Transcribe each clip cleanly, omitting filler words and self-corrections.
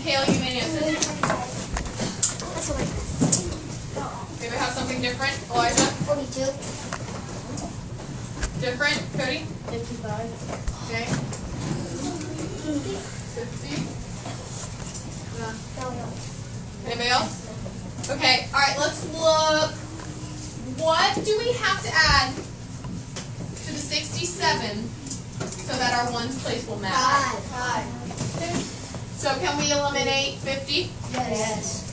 Hale, you may answer. That's what I Maybe have something different. Elijah? 42. Different. Cody? 55. Okay. 50. No. Anybody else? Okay, alright, let's look. What do we have to add to the 67 so that our ones place will match? 5. So can we eliminate 50? Yes.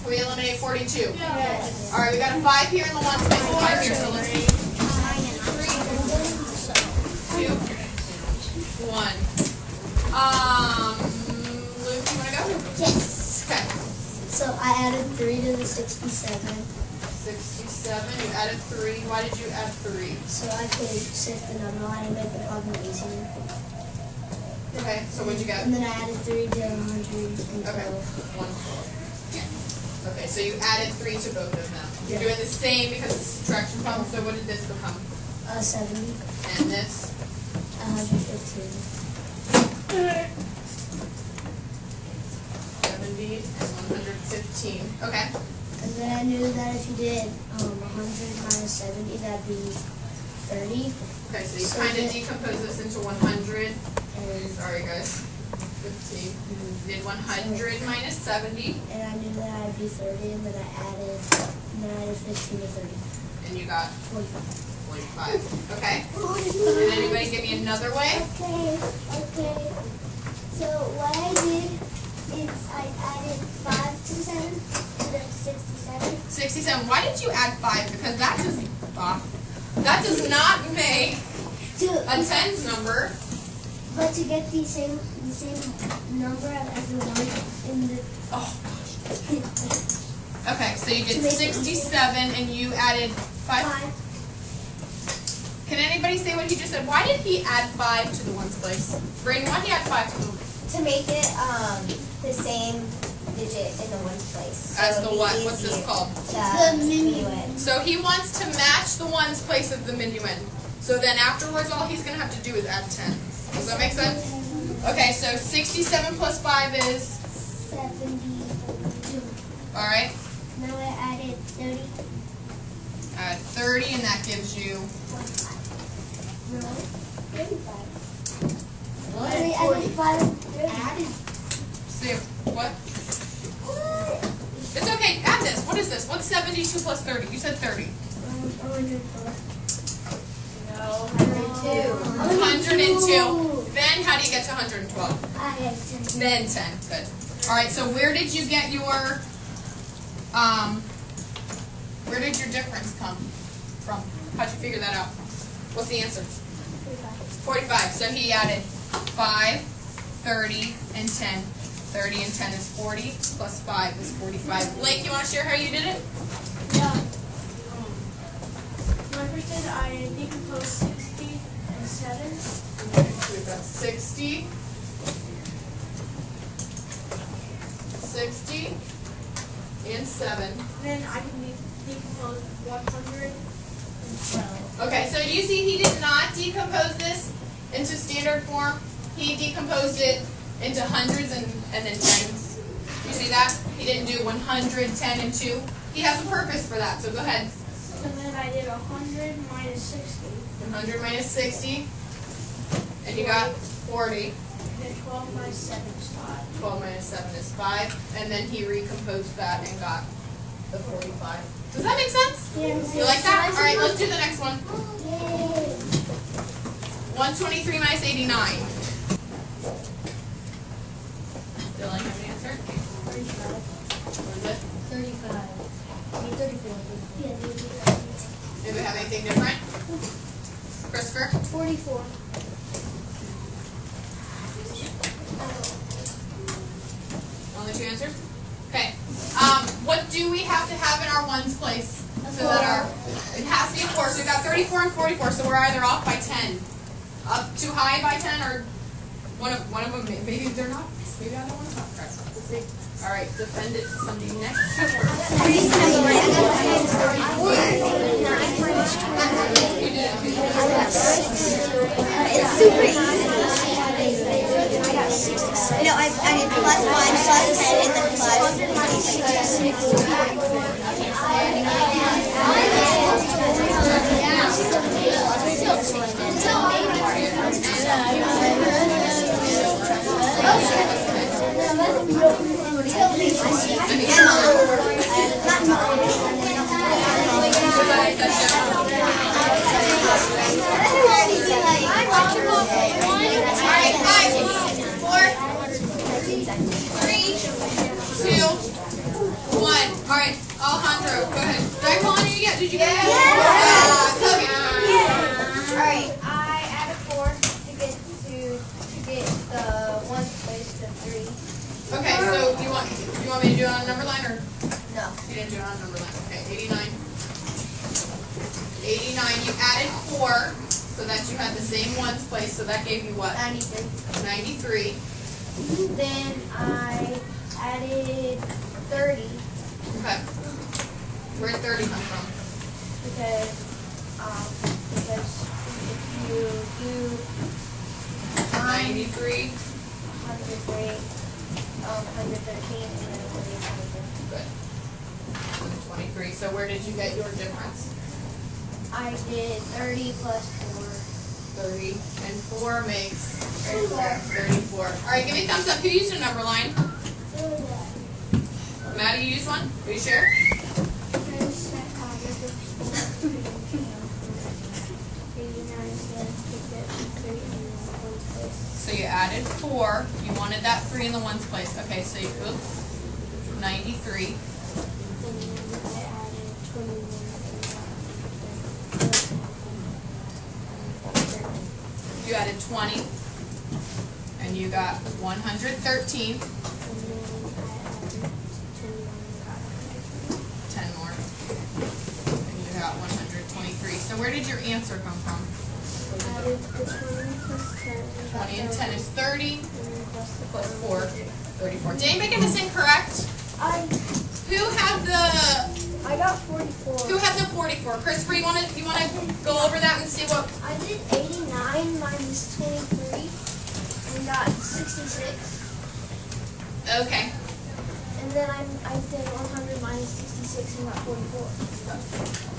Can we eliminate 42? Yes. Alright, we got a 5 here in the ones place and 5 here, so let's do 2, 1. Luke, you want to go? Yes. Okay. So I added 3 to the 67. 67, you added 3. Why did you add 3? So I could shift the number line and make the problem easier. Okay, so what'd you get? And then I added 3 to 112. Okay, 112. Okay, so you added 3 to both of them. You're doing the same because it's a subtraction problem, so what did this become? 70. And this? 115. 70 and 115. Okay. And then I knew that if you did 100 minus 70, that'd be 30. Okay, so you So kind of that- decompose this into 100. And, Sorry, guys. 15. You did 100 minus 70, and I knew that I'd be 30, and then I added 15 to 30. and you got 45. 45. Okay. And anybody give me another way? Okay. So what I did is I added 5 to 7 to the 67. 67. Why did you add 5? Because that does not make a tens number. But to get the same number as the one in the Oh gosh. Okay, so you did 67 and you added 5. 5. Can anybody say what he just said? Why did he add 5 to the ones place? Brayden, why did he add 5 to the To make it the same digit in the ones place. as So the it'd be what? What's this easier called? to minuend. So he wants to match the ones place of the minuend. So then afterwards, all he's going to have to do is add 10. Does that make sense? Okay, so 67 plus 5 is? 72. All right. Now I added 30. Add 30, and that gives you? 45. No, 35. What? I added 5 and 30. See, what? It's okay, add this. What is this? What's 72 plus 30? You said 30. 104. No, 102. 102. Then how do you get to 112? I had 10. Then 10. Good. All right. So where did you get your difference come from? How'd you figure that out? What's the answer? 45. So he added 5, 30, and 10. 30 and 10 is 40. Plus 5 is 45. Blake, you want to share how you did it? Yeah. When I first did, I decomposed 60 and 7. Okay, so we've got 60. 60 and 7. Then I can decompose 100 and 12. Okay, so you see he did not decompose this into standard form. He decomposed it into hundreds and then tens. You see that? He didn't do 100, 10, and 2. He has a purpose for that, so go ahead. So then I did 100 minus 60. 100 minus 60, and you got 40. And then 12 minus 7 is 5. 12 minus 7 is 5, and then he recomposed that and got the 45. Does that make sense? Yes. You like that? All right, let's do the next one. Yay. 123 minus 89. Dylan, have an answer? 35. What is it? 35. I mean 34. Yeah, they did. Do we have anything different? Christopher? 44. Only 2 answers? Okay. What do we have to have in our ones place? So that our, it has to be a 4. So we've got 34 and 44, so we're either off by 10. Up too high by 10, or one of them, maybe they're not. Maybe I don't want to talk. All right, we'll see. All right, defend it to somebody next. You did it. It's super easy. I got 67. plus 1 plus 10 and then plus 5, 4, 3, 2, 1. All right, Alejandro, go ahead. Did I call on you yet? Did you get it? Kobe. Alright, I added 4 to get the ones place to 3. Okay, so you want me to do it on a number line or? No. You didn't do it on a number line. Okay, 89. 89, you added 4 so that you had the same ones place, so that gave you what? 93. 93. Then I added 30 Okay. Where'd 30 come from? because if you do 93. 103, 113, and then 123. Good. 23. So where did you get your difference? I did 30 plus 30 and 4 makes 4. 34. All right, give me a thumbs up. Who used a number line? Maddie, you used one? Are you sure? So you added 4. You wanted that 3 in the ones place. Okay, so you, oops, 93. You added 20. And you got 113. 10 more. And you got 123. So where did your answer come from? 20 and 10 is 30. Plus 4, 34. Did anybody get this incorrect? Who had the I got 44. Who had the 44? Christopher, you wanna go over that and see what? I did 89 minus 23 and got 66. Okay. And then I did 100 minus 66 and got 44.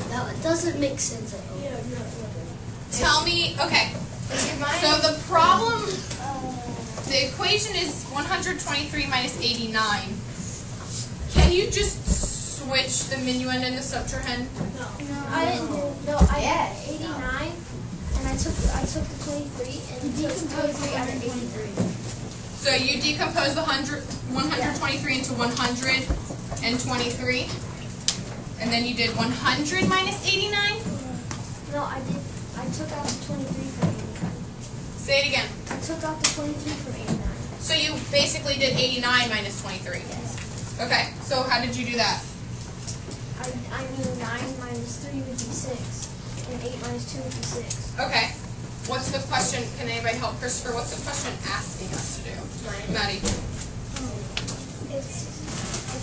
Now it doesn't make sense at all. Tell me. Okay. So the problem, the equation is 123 minus 89. Can you just switch the minuend and the subtrahend? No, I didn't do. No, I did 89, and I took the 23 and took the 23 out of 83. So you decompose the 123 into 123, and then you did 100 minus 89? No, I took out the 23 from 89. Say it again. I took out the 23 from 89. So you basically did 89 minus 23. Yes. Okay, so how did you do that? I knew 9 minus 3 would be 6, and 8 minus 2 would be 6. Okay. What's the question? Can anybody help Christopher? What's the question asking us to do? Maddie. It's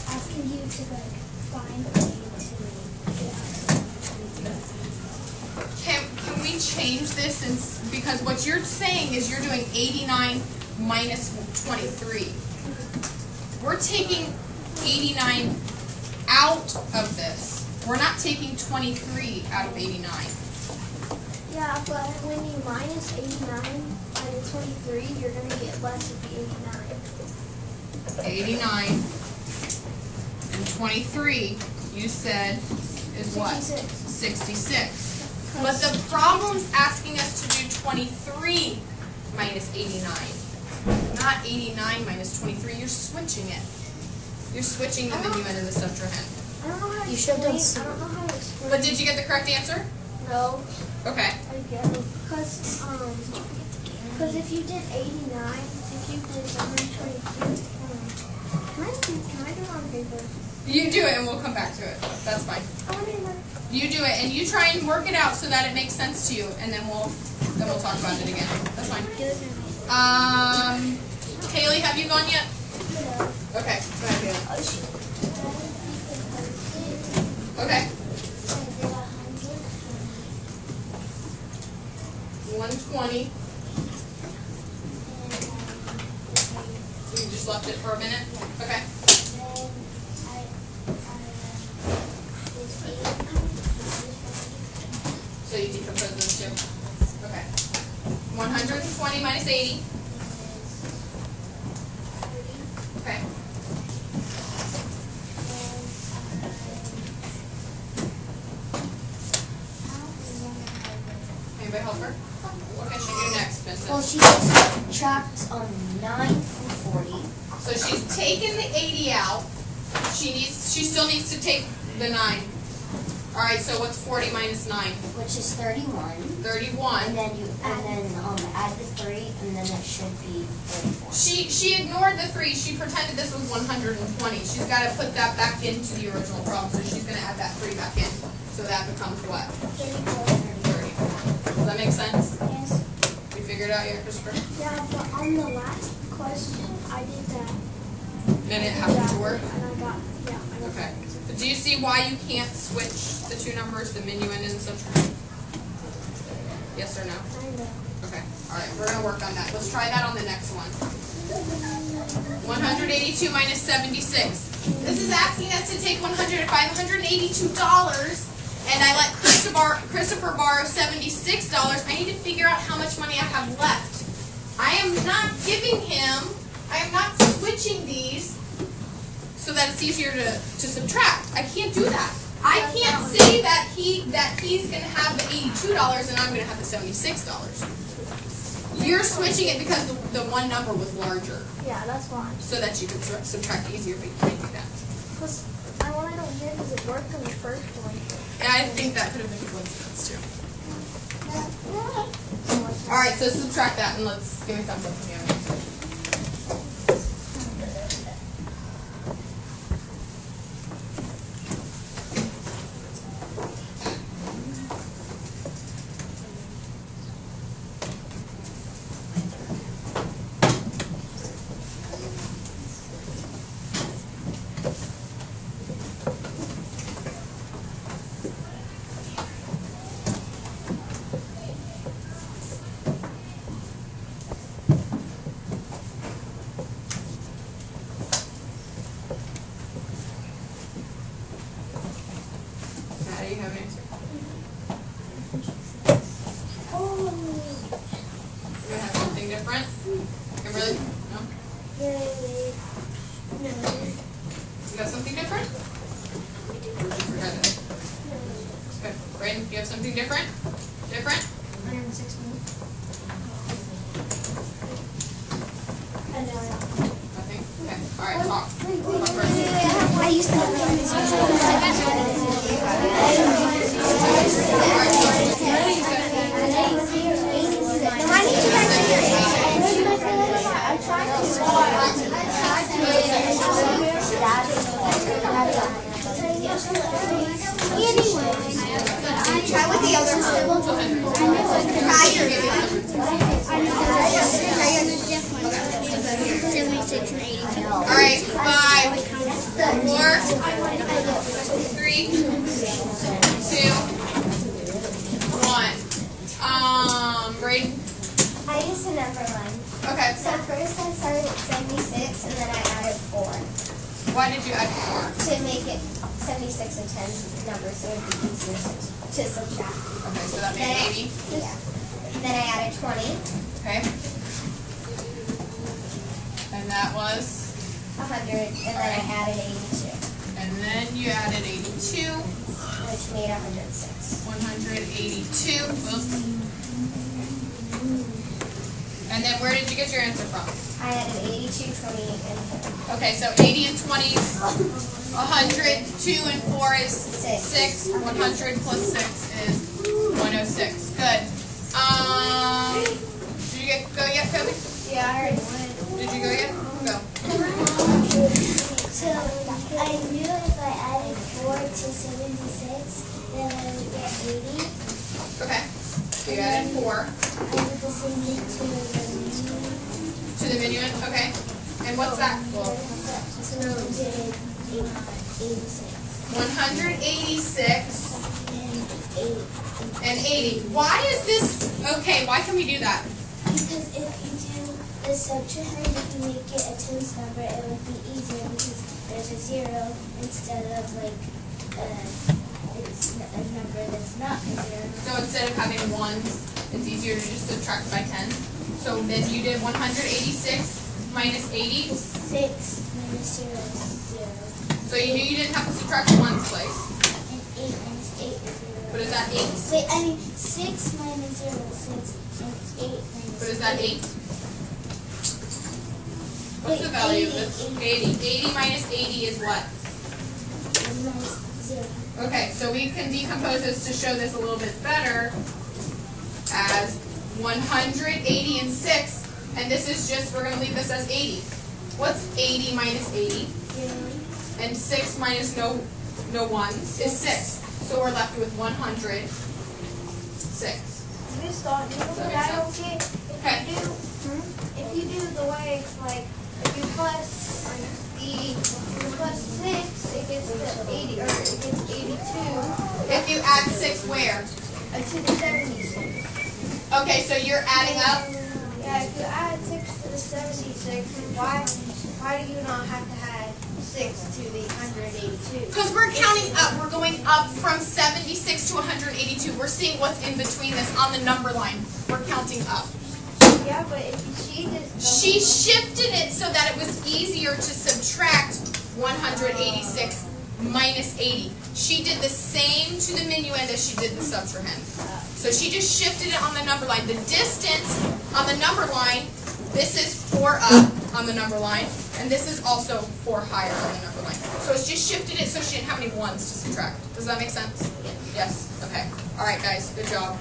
asking you to find a way Can we change this? Because what you're saying is you're doing 89 minus 23. We're taking 89 out of this. We're not taking 23 out of 89. Yeah, but when you minus 89 by the 23, you're going to get less of the 89. 89 and 23, you said, is what? 66. But the problem's asking us to do 23 minus 89. Not 89 minus 23. You're switching it. You're switching the minuend and the subtrahend. I don't know how to You should have explain. done I don't know how to explain. But did you get the correct answer? No, Okay. I get it. Because if you did 89, if you did 123, can I do it on paper? You do it and we'll come back to it. That's fine. I want to know. You do it and you try and work it out so that it makes sense to you, and then we'll talk about it again. That's fine. Haley, have you gone yet? Okay. Go ahead, Haley. Okay. 120. So you just just left it for a minute? Okay. So you decompose those two. Okay. 120 minus 80. Okay. Anybody help her? What can she do next, Vincent? Well, she subtracts 9 from 40. So she's taken the 80 out. She still needs to take the 9. All right. So what's 40 minus 9? Which is 31. 31. And then add the 3, and then it should be 34. She ignored the 3. She pretended this was 120. She's got to put that back into the original problem. So she's going to add that 3 back in. So that becomes what? 34. Does that make sense? Yes. You figured it out yet, Christopher? Yeah, but on the last question, I did that. And it happened to work? And I got Okay. But do you see why you can't switch the two numbers, the minuend and subtract? Yes or no? Kind of. Okay. All right. We're going to work on that. Let's try that on the next one. 182 minus 76. This is asking us to take $582, and I let Christopher borrow $76. I need to figure out how much money I have left. I am not giving him, I am not switching these so that it's easier to subtract. I can't do that. I can't say that he's going to have the $82 and I'm going to have the $76. You're switching it because the one number was larger, Yeah, that's fine. so that you can subtract easier, but you can't do that. Because I want to know here because it worked on the first one. And I think that could have been coincidence too. All right, so subtract that and let's give me a thumbs up from you. Do you have an answer? Oh. You have something different? Kimberly? No? Yay. No. You got something different? Or did you forget it? Okay. Brayden, you have something different? Different? 116. Nothing? Okay. All right, talk. Talk first. I used to have Try with the other one. Try your 76 and 82. All right, 5, 4, 3, 2, 1. Brayden? I used a number line. Okay. So first I started at 76 and then I added 4 Why did you add 4? to make it 76 and 10 numbers so it would be easier to subtract. Okay, so that made 80. Yeah. Then I added 20, Okay. And that was? 100, and then I added 82, And then you added 82. which made 106. 182. And then where did you get your answer from? I added 82, 20, and 10. Okay, so 80 and 20 is 100. 2 and 4 is 6. 100 plus 6 is 106. Good. Did you go yet, Kobe? Yeah, I already went. Did you go yet? Go. So I knew if I added 4 to 76, then I would get 80. Okay. So you added 4 I did the same thing to the minuend. Okay. And what's that? so I did 86. 186 And 80. and 80. Why is this? Okay. Why can we do that? Because if you do the subtrahend, if you make it a tens number, it would be easier because there's a 0 instead of like it's a number that's not a 0. So instead of having ones, it's easier to just subtract by 10. So then you did 186 minus 80. 6 minus 0 is 0. So you knew you didn't have to subtract the ones place. And 8 minus 8 is 0. What is that, 8? Wait, I mean 6 minus 0 is 6. And 8 minus What is that, 8? What's Wait, the value of 80, this? 80. 80 minus 80 is what? minus 0. Okay, so we can decompose this to show this a little bit better as 180 and 6, and this is just, we're going to leave this as 80. What's 80 minus 80? 0. And 6 minus no ones is 6. So we're left with 106. Miss Dalton, you know what I don't get? If you do the way, like, if you plus the plus 6, it gets to 80, or it gets 82. If you add 6 where? To the 76. Okay, so you're adding up. Yeah, if you add 6 to the 76, why do you not have to add 6 to the 182? Because we're counting up. We're going up from 76 to 182. We're seeing what's in between this on the number line. We're counting up. Yeah, but if she just... She shifted it so that it was easier to subtract 186 minus 80. She did the same to the minuend as she did the subtrahend. So she just shifted it on the number line. The distance on the number line, this is 4 up on the number line, and this is also 4 higher on the number line. So it's just shifted it so she didn't have any ones to subtract. Does that make sense? Yes? Okay. All right, guys. Good job.